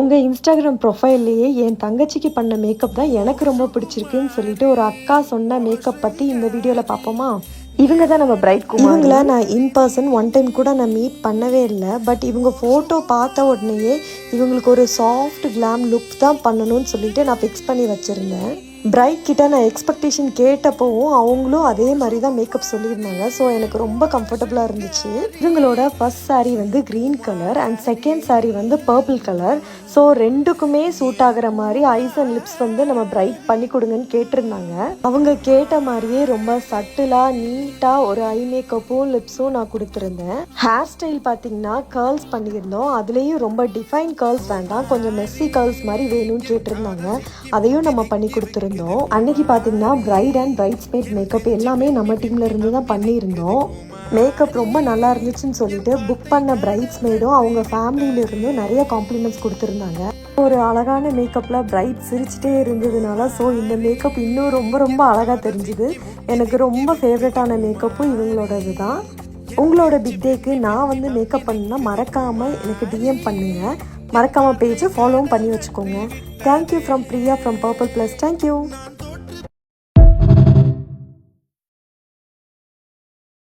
உங்கள் இன்ஸ்டாகிராம் ப்ரொஃபைல்லையே என் தங்கச்சிக்கு பண்ண மேக்கப் தான் எனக்கு ரொம்ப பிடிச்சிருக்குன்னு சொல்லிட்டு ஒரு அக்கா சொன்ன மேக்கப் பற்றி இந்த வீடியோவில் பார்ப்போமா? இவங்க தான் நம்ம பிரைட் குமார். இவங்கள நான் இன் பர்சன் ஒன் டைம் கூட நான் மீட் பண்ணவே இல்லை. பட் இவங்க ஃபோட்டோ பார்த்த உடனேயே இவங்களுக்கு ஒரு சாஃப்ட் கிளாம் லுக் தான் பண்ணணும்னு சொல்லிட்டு நான் ஃபிக்ஸ் பண்ணி வச்சுருந்தேன். பிரைட் கிட்ட நான் எக்ஸ்பெக்டேஷன் கேட்டப்போவும் அவங்களும் அதே மாதிரி தான் மேக்கப் சொல்லியிருந்தாங்க. ஸோ எனக்கு ரொம்ப கம்ஃபர்டபுளாக இருந்துச்சு. இவங்களோட ஃபர்ஸ்ட் சாரீ வந்து green colour and second sari வந்து பர்பிள் கலர். ஸோ ரெண்டுக்குமே சூட் ஆகிற மாதிரி ஐஸ் அண்ட் லிப்ஸ் வந்து நம்ம பிரைட் பண்ணி கொடுங்கன்னு கேட்டிருந்தாங்க. அவங்க கேட்ட மாதிரியே ரொம்ப சட்டிலாக நீட்டாக ஒரு ஐ மேக்கப்பும் லிப்ஸும் நான் கொடுத்துருந்தேன். ஹேர் ஸ்டைல் பார்த்தீங்கன்னா கேர்ள்ஸ் பண்ணியிருந்தோம். அதுலேயும் ரொம்ப டிஃபைன் கேர்ள்ஸ் வேண்டாம், கொஞ்சம் மெஸ்ஸி கேர்ள்ஸ் மாதிரி வேணும்னு கேட்டிருந்தாங்க. அதையும் நம்ம பண்ணி கொடுத்துருந்தோம். அன்னைக்கு பார்த்தீங்கன்னா பிரைட் அண்ட் பிரைட்ஸ்மேட் மேக்கப் எல்லாமே நம்ம டீம்ல இருந்து தான் பண்ணியிருந்தோம். மேக்கப் ரொம்ப நல்லா இருந்துச்சுன்னு சொல்லிட்டு புக் பண்ண பிரைட்ஸ்மேடும் அவங்க ஃபேமிலியில இருந்தும் நிறைய காம்ப்ளிமெண்ட்ஸ் கொடுத்துருந்தாங்க. ஒரு அழகான மேக்கப்பில் பிரைட் சிரிச்சிட்டே இருந்ததுனால ஸோ இந்த மேக்கப் இன்னும் ரொம்ப ரொம்ப அழகாக தெரிஞ்சுது. எனக்கு ரொம்ப ஃபேவரட்டான மேக்கப்பும் இவங்களோடது தான். உங்களோட பிக் டேக்கு நான் வந்து மேக்கப் பண்ணுன்னா மறக்காமல் எனக்கு டிஎம் பண்ணுங்கள். மறக்காமல் பேஜை ஃபாலோவும் பண்ணி வச்சுக்கோங்க. Thank you from Priya from purple plus. Thank you.